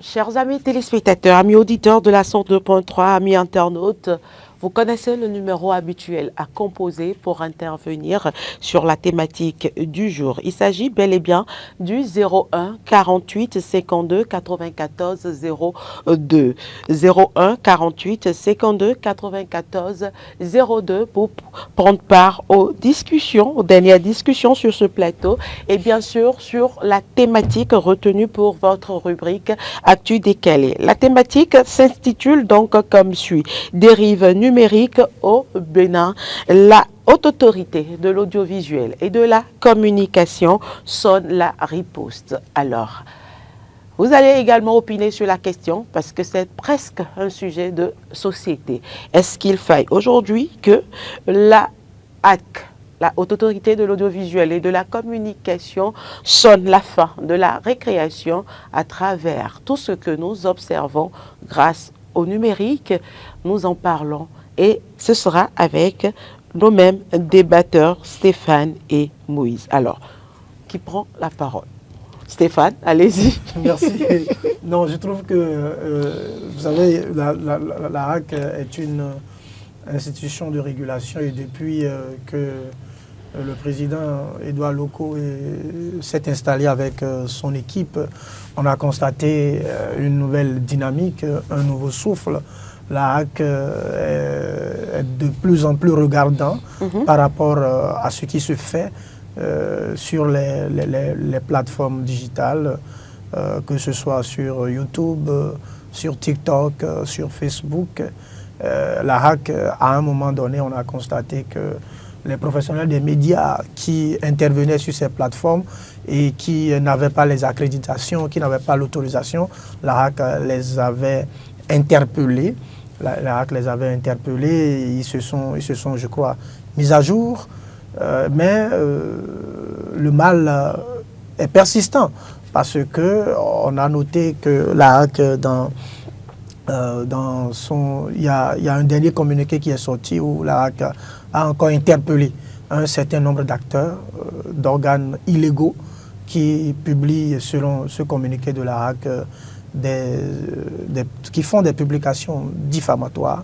Chers amis téléspectateurs, amis auditeurs de la 102.3, amis internautes, vous connaissez le numéro habituel à composer pour intervenir sur la thématique du jour. Il s'agit bel et bien du 01 48 52 94 02. 01 48 52 94 02 pour prendre part aux discussions, aux dernières discussions sur ce plateau et bien sûr sur la thématique retenue pour votre rubrique Actu décalé. La thématique s'intitule donc comme suit: dérive numérique au Bénin. La haute autorité de l'audiovisuel et de la communication sonne la riposte. Alors, vous allez également opiner sur la question parce que c'est presque un sujet de société. Est-ce qu'il faille aujourd'hui que la HAC, la haute autorité de l'audiovisuel et de la communication, sonne la fin de la récréation à travers tout ce que nous observons grâce au numérique? Nous en parlons et ce sera avec nos mêmes débatteurs, Stéphane et Moïse. Alors, qui prend la parole? Stéphane, allez-y. Merci. Non, je trouve que, vous savez, la HAC est une institution de régulation et depuis que le président Édouard Loko s'est installé avec son équipe, on a constaté une nouvelle dynamique, un nouveau souffle. La HAC est de plus en plus regardant par rapport à ce qui se fait sur les plateformes digitales, que ce soit sur YouTube, sur TikTok, sur Facebook. La HAC, à un moment donné, on a constaté que les professionnels des médias qui intervenaient sur ces plateformes et qui n'avaient pas les accréditations, qui n'avaient pas l'autorisation, la HAC les avait interpellés. La HAC les avait interpellés, ils se sont, je crois, mis à jour. Mais le mal est persistant parce qu'on a noté que la HAC, il y a un dernier communiqué qui est sorti où la HAC a encore interpellé un certain nombre d'acteurs, d'organes illégaux qui publient, selon ce communiqué de la HAC, qui font des publications diffamatoires,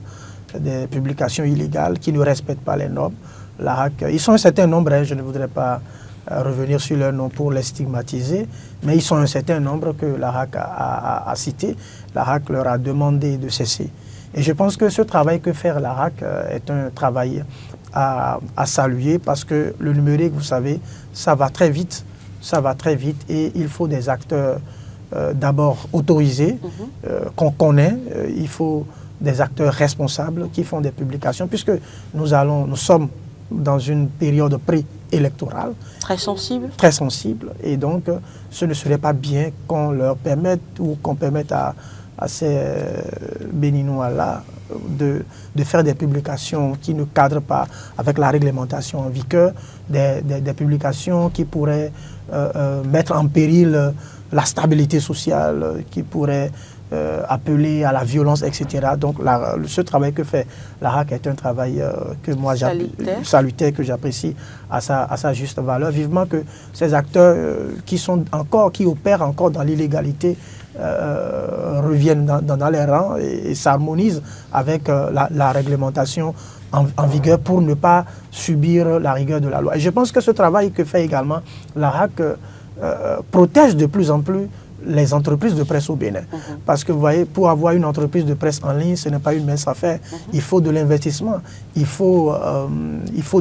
des publications illégales qui ne respectent pas les normes. La HAC, ils sont un certain nombre, je ne voudrais pas revenir sur leur nom pour les stigmatiser, mais ils sont un certain nombre que la HAC a cité. La HAC leur a demandé de cesser. Et je pense que ce travail que fait la HAC est un travail à saluer parce que le numérique, vous savez, ça va très vite et il faut des acteurs d'abord autorisés, qu'on connaît, il faut des acteurs responsables qui font des publications puisque nous sommes dans une période préélectorale. Très sensible. Très sensible. Et donc, ce ne serait pas bien qu'on leur permette ou qu'on permette à ces Béninois-là de faire des publications qui ne cadrent pas avec la réglementation en vigueur, des publications qui pourraient mettre en péril la stabilité sociale, qui pourraient appeler à la violence, etc. Donc, ce travail que fait la HAC est un travail que moi salutaire, que j'apprécie à sa juste valeur. Vivement que ces acteurs qui opèrent encore dans l'illégalité reviennent dans les rangs et s'harmonisent avec la réglementation en vigueur pour ne pas subir la rigueur de la loi. Et je pense que ce travail que fait également la HAC protège de plus en plus les entreprises de presse au Bénin. Parce que vous voyez, pour avoir une entreprise de presse en ligne, ce n'est pas une mince affaire. Il faut de l'investissement, il faut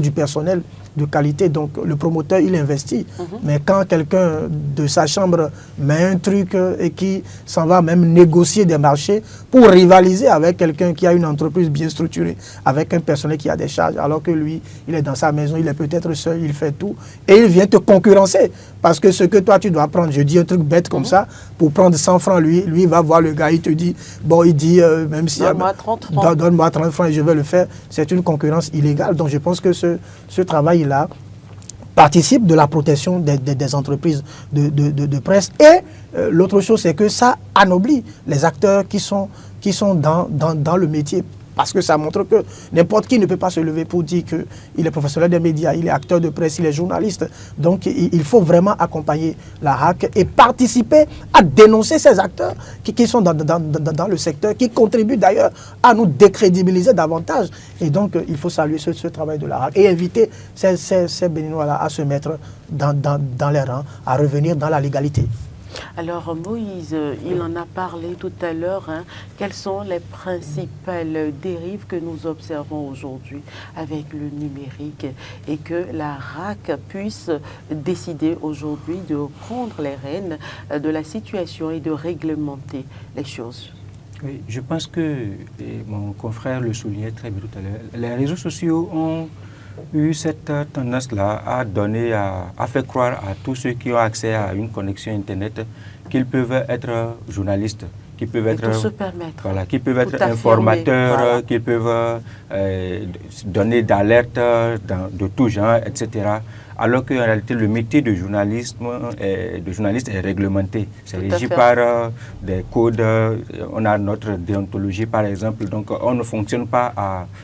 du personnel de qualité. Donc le promoteur, il investit. Mais quand quelqu'un de sa chambre met un truc et qui s'en va même négocier des marchés pour rivaliser avec quelqu'un qui a une entreprise bien structurée, avec un personnel qui a des charges, alors que lui, il est dans sa maison, il est peut-être seul, il fait tout, et il vient te concurrencer. Parce que ce que toi, tu dois prendre, je dis un truc bête comme ça, pour prendre 100 francs, lui, il va voir le gars, il te dit, bon, il dit, même si... Donne-moi 30 francs. Donne-moi 30 francs et je vais le faire. C'est une concurrence illégale. Donc, je pense que ce travail-là participe de la protection des entreprises de presse. Et l'autre chose, c'est que ça anoblit les acteurs qui sont dans le métier parce que ça montre que n'importe qui ne peut pas se lever pour dire qu'il est professionnel des médias, il est acteur de presse, il est journaliste. Donc il faut vraiment accompagner la HAC et participer à dénoncer ces acteurs qui sont dans le secteur, qui contribuent d'ailleurs à nous décrédibiliser davantage. Et donc il faut saluer ce travail de la HAC et inviter ces Béninois-là à se mettre dans les rangs, à revenir dans la légalité. Alors Moïse, il en a parlé tout à l'heure. Quelles sont les principales dérives que nous observons aujourd'hui avec le numérique et que la RAC puisse décider aujourd'hui de prendre les rênes de la situation et de réglementer les choses? Oui, je pense que, et mon confrère le soulignait très bien tout à l'heure, les réseaux sociaux ont eu cette tendance-là à faire croire à tous ceux qui ont accès à une connexion Internet qu'ils peuvent être journalistes, qu'ils peuvent être, voilà, qu'ils peuvent être informateurs, voilà, qu'ils peuvent donner d'alerte de tout genre, etc. Alors qu'en réalité, le métier de journaliste est réglementé. C'est régi par des codes. On a notre déontologie, par exemple. Donc, on ne fonctionne pas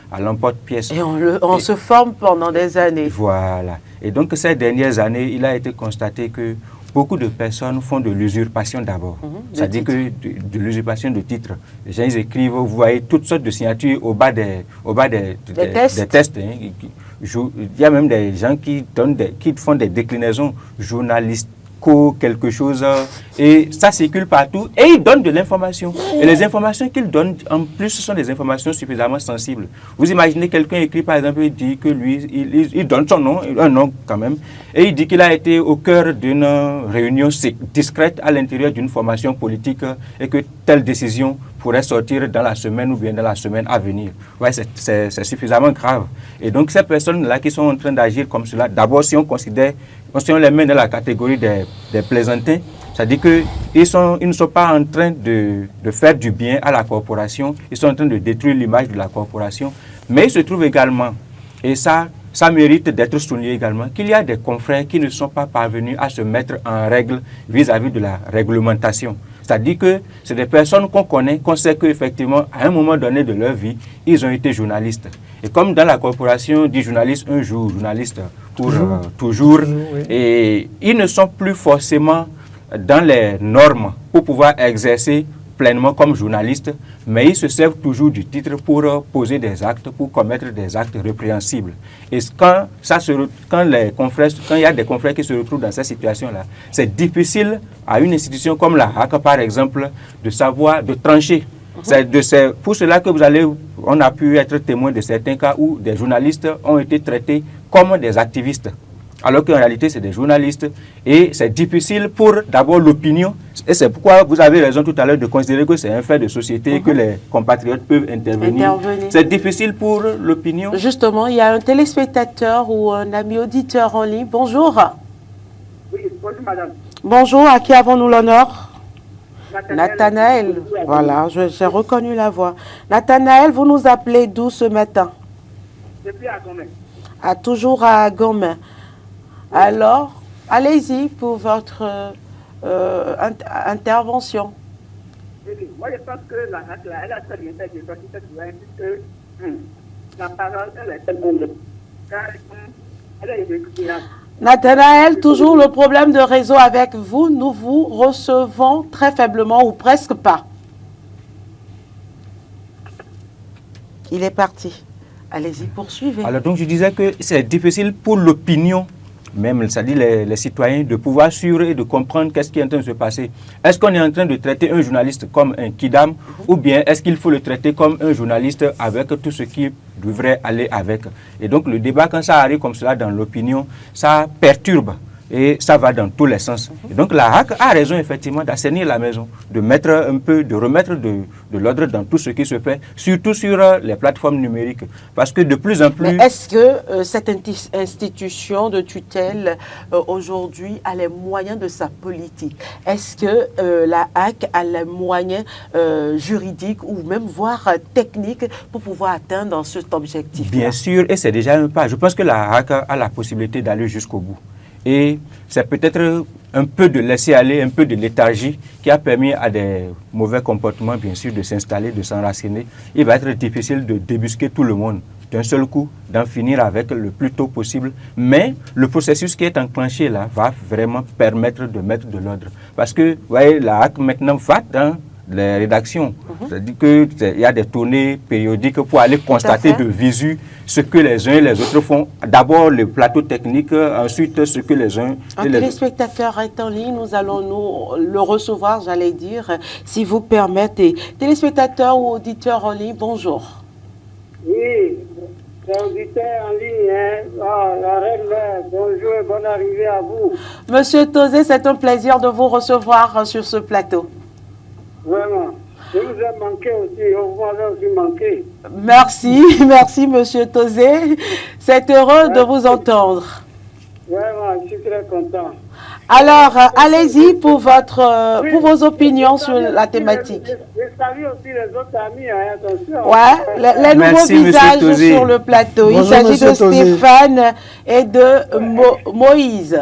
à l'emporte-pièce. Et on se forme pendant des années. Voilà. Et donc, ces dernières années, il a été constaté que beaucoup de personnes font de l'usurpation d'abord. C'est-à-dire que de l'usurpation de titres. Les gens, ils écrivent, vous voyez toutes sortes de signatures au bas des tests. Hein. Il y a même des gens qui font des déclinaisons journalistiques, quelque chose, et ça circule partout, et ils donnent de l'information. Et les informations qu'ils donnent, en plus, ce sont des informations suffisamment sensibles. Vous imaginez quelqu'un écrit, par exemple, il dit que lui, il donne son nom, un nom quand même, et il dit qu'il a été au cœur d'une réunion discrète à l'intérieur d'une formation politique et que telle décision pourrait sortir dans la semaine ou bien dans la semaine à venir. Ouais, c'est suffisamment grave. Et donc, ces personnes-là qui sont en train d'agir comme cela, d'abord, si on les met dans la catégorie des plaisantins, c'est-à-dire qu'ils ne sont pas en train de faire du bien à la corporation, ils sont en train de détruire l'image de la corporation, mais il se trouve également, et ça mérite d'être souligné également, qu'il y a des confrères qui ne sont pas parvenus à se mettre en règle vis-à-vis de la réglementation. C'est-à-dire que c'est des personnes qu'on connaît, qu'on sait qu'effectivement, à un moment donné de leur vie, ils ont été journalistes. Et comme dans la corporation, on dit journaliste un jour, journaliste pour toujours, oui. Et ils ne sont plus forcément dans les normes pour pouvoir exercer pleinement comme journalistes, mais ils se servent toujours du titre pour poser des actes, pour commettre des actes répréhensibles. Et quand il y a des confrères qui se retrouvent dans cette situation-là, c'est difficile à une institution comme la HAC, par exemple, de trancher. C'est pour cela que on a pu être témoin de certains cas où des journalistes ont été traités comme des activistes, alors qu'en réalité, c'est des journalistes. Et c'est difficile pour d'abord l'opinion. Et c'est pourquoi vous avez raison tout à l'heure de considérer que c'est un fait de société, que les compatriotes peuvent intervenir. C'est difficile pour l'opinion. Justement, il y a un téléspectateur ou un ami auditeur en ligne. Bonjour. Oui, bonjour madame. Bonjour, à qui avons-nous l'honneur? Nathanaël. Voilà, j'ai reconnu la voix. Nathanaël, vous nous appelez d'où ce matin? Depuis à Gomé. Toujours à Gomé. Alors, allez-y pour votre intervention. Moi, je pense que la RAC, elle a très bien fait de sortir cette loi, puisque la parole, elle est tellement longue. Car elle est écoutée. Nathanaël, toujours le problème de réseau avec vous. Nous vous recevons très faiblement ou presque pas. Il est parti. Allez-y, poursuivez. Alors, donc, je disais que c'est difficile pour l'opinion, même, c'est-à-dire les citoyens, de pouvoir suivre et de comprendre qu'est-ce qui est en train de se passer. Est-ce qu'on est en train de traiter un journaliste comme un kidam, ou bien est-ce qu'il faut le traiter comme un journaliste avec tout ce qui devrait aller avec? Et donc, le débat, quand ça arrive comme cela dans l'opinion, ça perturbe. Et ça va dans tous les sens. Et donc la HAC a raison effectivement d'assainir la maison, de remettre de l'ordre dans tout ce qui se fait, surtout sur les plateformes numériques. Parce que de plus en plus... Mais est-ce que cette institution de tutelle aujourd'hui a les moyens de sa politique? Est-ce que la HAC a les moyens juridiques ou même voire techniques pour pouvoir atteindre cet objectif? Bien sûr, et c'est déjà un pas. Je pense que la HAC a la possibilité d'aller jusqu'au bout. Et c'est peut-être un peu de laisser-aller, un peu de léthargie qui a permis à des mauvais comportements, bien sûr, de s'installer, de s'enraciner. Il va être difficile de débusquer tout le monde d'un seul coup, d'en finir avec le plus tôt possible. Mais le processus qui est enclenché là va vraiment permettre de mettre de l'ordre. Parce que, vous voyez, la HAC maintenant va dans les rédactions. C'est-à-dire qu'il y a des tournées périodiques pour aller constater de visu ce que les uns et les autres font. D'abord le plateau technique, ensuite ce que les uns et les autres. Un téléspectateur est en ligne, nous allons le recevoir, j'allais dire, si vous permettez. Téléspectateur ou auditeur en ligne, bonjour. Oui, c'est auditeur en ligne, hein. La reine mère, bonjour et bonne arrivée à vous. Monsieur Tozé, c'est un plaisir de vous recevoir sur ce plateau. Vraiment. Je vous ai manqué aussi, vous m'avez aussi manqué. Merci, merci Monsieur Tozé. C'est heureux de vous entendre. Vraiment, je suis très content. Alors, allez-y pour vos opinions sur la thématique. Je salue aussi les autres amis, hein, attention. Ouais, les nouveaux visages sur le plateau. Bonjour, il s'agit de Stéphane et de Moïse.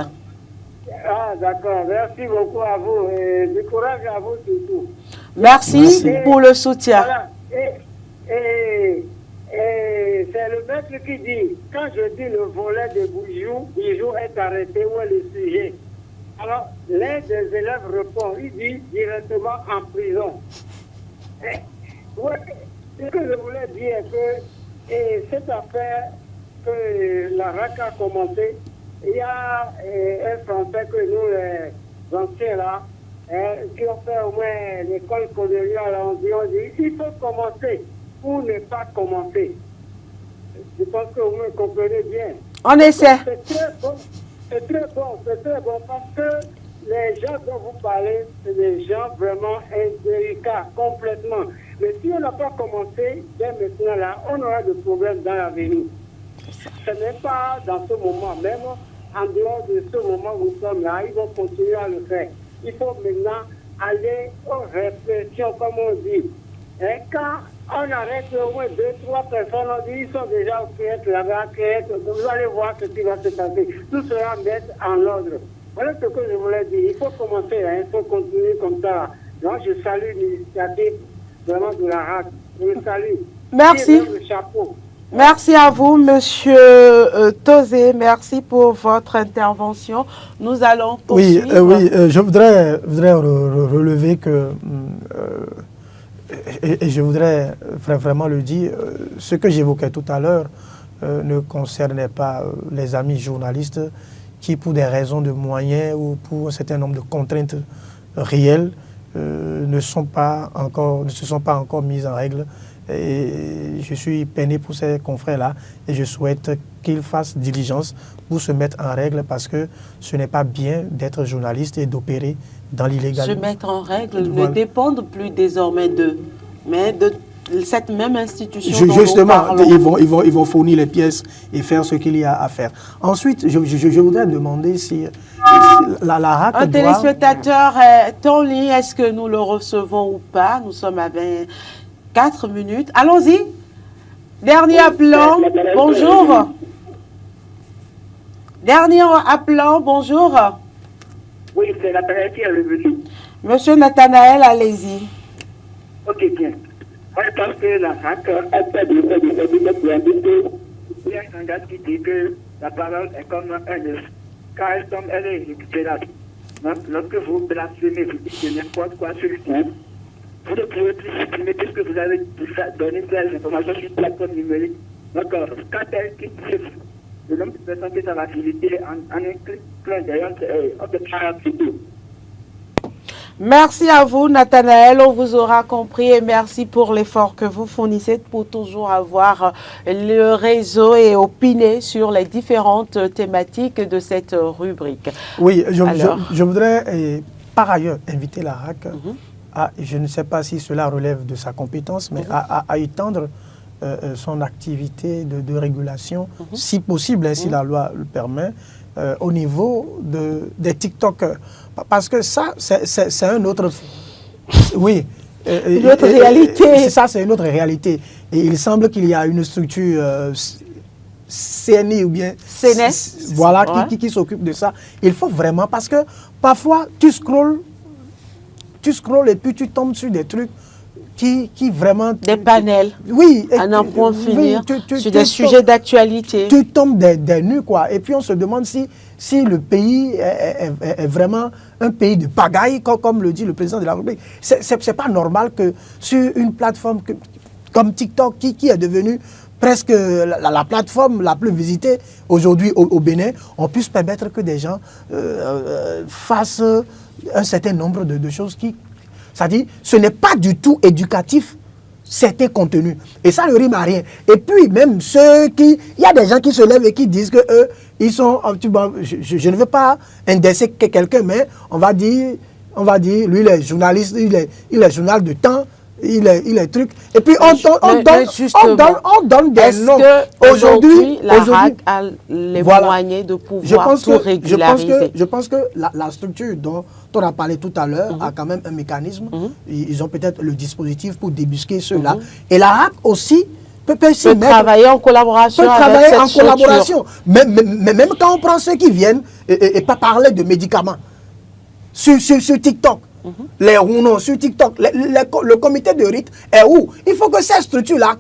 Ah, d'accord. Merci beaucoup à vous et du courage à vous surtout. Merci pour le soutien. Voilà. Et c'est le maître qui dit, quand je dis le volet de bijoux est arrêté, où est le sujet? Alors, l'un des élèves répond, il dit directement en prison. Ce que je voulais dire est que cette affaire que la RAC a commencé, il y a un Français que nous, les anciens là, qui ont fait au moins l'école coloniale, on dit, il faut commencer ou ne pas commencer. Je pense que vous me comprenez bien. On essaie. C'est très bon parce que les gens dont vous parlez, c'est des gens vraiment indélicats, complètement. Mais si on n'a pas commencé, dès maintenant là, on aura des problèmes dans l'avenir. Ce n'est pas dans ce moment, même en dehors de ce moment où nous sommes là, ils vont continuer à le faire. Il faut maintenant aller aux réflexions, comme on dit. Et quand on arrête au moins 2-3 personnes, on dit ils sont déjà au créette là-bas, vous allez voir ce qui va se passer. Tout sera mettre en ordre. Voilà ce que je voulais dire. Il faut commencer, il faut continuer comme ça. Donc je salue l'initiative vraiment de la RAC. Je le salue. Merci. Le chapeau. Merci à vous, Monsieur Tozé. Merci pour votre intervention. Nous allons poursuivre. Oui, je voudrais relever que, et je voudrais vraiment le dire, ce que j'évoquais tout à l'heure ne concernait pas les amis journalistes qui, pour des raisons de moyens ou pour un certain nombre de contraintes réelles, ne se sont pas encore mis en règle. Et je suis peiné pour ces confrères-là et je souhaite qu'ils fassent diligence pour se mettre en règle parce que ce n'est pas bien d'être journaliste et d'opérer dans l'illégalité. Se mettre en règle ne dépendent plus désormais d'eux, mais de cette même institution dont justement, nous parlons. ils vont fournir les pièces et faire ce qu'il y a à faire. Ensuite, je voudrais demander si la RAC un téléspectateur est en ligne, est-ce que nous le recevons ou pas? Nous sommes à 24 minutes. Allons-y. Dernier appelant. Bonjour. Dernier appelant. Bonjour. Oui, c'est l'appareil qui est revenu. Monsieur Nathanaël, allez-y. Ok, bien. Moi, je pense que la RAC a fait de il y a un gars qui dit que la parole est comme un œuf. Quand elle est irrécupérable. Lorsque vous blasphémez, vous dites n'importe quoi sur le coup, vous ne pouvez plus supprimer puisque vous avez donné ces informations sur une plateforme numérique. Donc, quand elle quitte le nombre de personnes que ça va faciliter en un clin d'œil, on peut faire tout. Merci à vous, Nathanaël. On vous aura compris et merci pour l'effort que vous fournissez pour toujours avoir le réseau et opiner sur les différentes thématiques de cette rubrique. Oui, je voudrais par ailleurs inviter la RAC à, je ne sais pas si cela relève de sa compétence, mais à étendre son activité de régulation, si possible, si la loi le permet, au niveau des TikTokers. Parce que ça, c'est un autre... Oui. Une autre réalité. Ça, c'est une autre réalité. Et il semble qu'il y a une structure CNI ou bien CNES. voilà, Ouais. qui s'occupe de ça. Il faut vraiment, parce que parfois, tu scrolles et puis tu tombes sur des trucs qui vraiment... Des panels. Oui. À n'en point finir. Oui, sur des sujets d'actualité. Tu tombes des nues, quoi. Et puis on se demande si le pays est vraiment un pays de pagaille, comme le dit le président de la République. C'est pas normal que sur une plateforme comme TikTok, qui est devenue presque la plateforme la plus visitée aujourd'hui au Bénin, on puisse permettre que des gens fassent un certain nombre de choses qui... C'est-à-dire, ce n'est pas du tout éducatif, certains contenus. Et ça ne rime à rien. Et puis, même ceux qui... Il y a des gens qui se lèvent et qui disent que eux, ils sont... Je ne veux pas indexer quelqu'un, mais on va dire, lui, il est journaliste, il est journal de temps, il est truc. Et puis, on donne des noms. Aujourd'hui, la RAC a les moyens de pouvoir tout régulariser. Je pense que la structure dont on a parlé tout à l'heure a quand même un mécanisme. Ils ont peut-être le dispositif pour débusquer ceux-là. Et la RAC aussi peut travailler en collaboration avec cette structure. Mais même quand on prend ceux qui viennent et pas parler de médicaments sur TikTok. Les Rounon sur TikTok, le comité de rite est où? Il faut que ces structures-là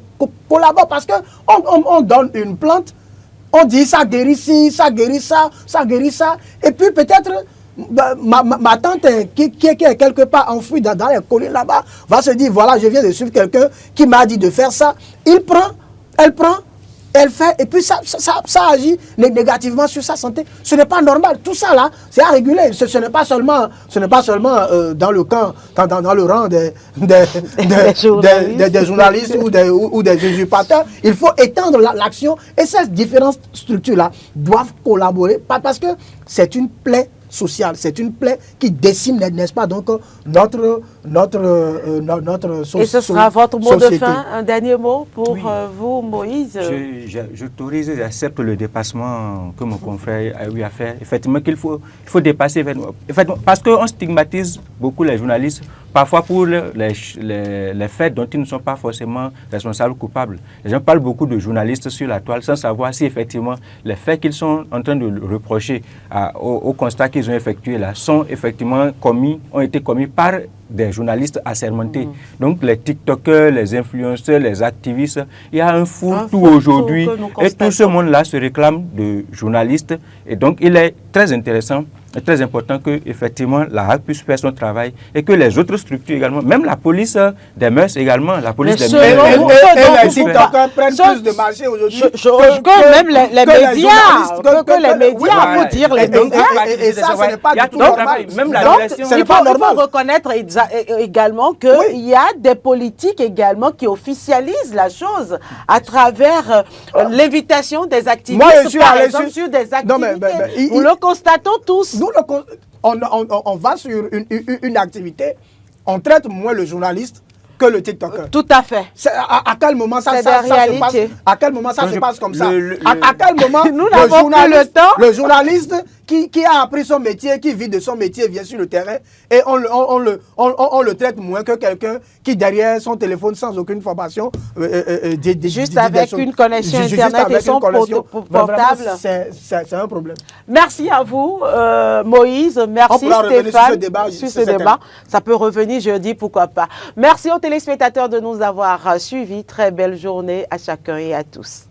collaborent parce qu'on donne une plante, on dit ça guérit ci, ça guérit ça, ça guérit ça. Et puis peut-être ma tante qui est quelque part enfouie dans les collines là-bas va se dire, voilà, je viens de suivre quelqu'un qui m'a dit de faire ça. Elle prend, elle fait, et puis ça agit négativement sur sa santé. Ce n'est pas normal. Tout ça là, c'est à réguler. Ce n'est pas seulement dans le camp, dans le rang des journalistes ou des usurpateurs. Il faut étendre l'action et ces différentes structures là doivent collaborer parce que c'est une plaie sociale, c'est une plaie qui décime, n'est-ce pas, donc notre société. Et ce sera votre mot de fin, un dernier mot pour vous, Moïse. J'autorise et j'accepte le dépassement que mon confrère a eu à faire. Effectivement, qu'il faut dépasser. Parce qu'on stigmatise beaucoup les journalistes, parfois pour les faits dont ils ne sont pas forcément responsables, coupables. Les gens parlent beaucoup de journalistes sur la toile sans savoir si effectivement les faits qu'ils sont en train de reprocher au constat qu'ils ont effectué là sont effectivement ont été commis par des journalistes assermentés. Donc les TikTokers, les influenceurs, les activistes, il y a un fourre-tout aujourd'hui et tout ce monde-là se réclame de journalistes. Et donc il est très intéressant et très important que effectivement la RAC puisse faire son travail et que les autres structures également, même la police des mœurs également, la police des mœurs. Et les TikTokers prennent plus de marché aujourd'hui que même les médias. Que les médias, faut dire les médias. Et ça, ce n'est pas du tout normal. Il faut reconnaître également qu'il y a des politiques également qui officialisent la chose à travers l'invitation des activistes, par exemple, sur des activités. Nous le constatons tous. On va sur une activité, on traite moins le journaliste que le TikToker. Tout à fait. À quel moment ça se passe? À quel moment ça se passe comme ça? À quel moment le journaliste qui a appris son métier, qui vit de son métier, vient sur le terrain et on le traite moins que quelqu'un qui derrière son téléphone sans aucune formation juste avec une connexion internet et son portable. C'est un problème. Merci à vous Moïse, merci Stéphane sur ce débat. Ça peut revenir jeudi, pourquoi pas. Merci aux téléspectateurs de nous avoir suivis. Très belle journée à chacun et à tous.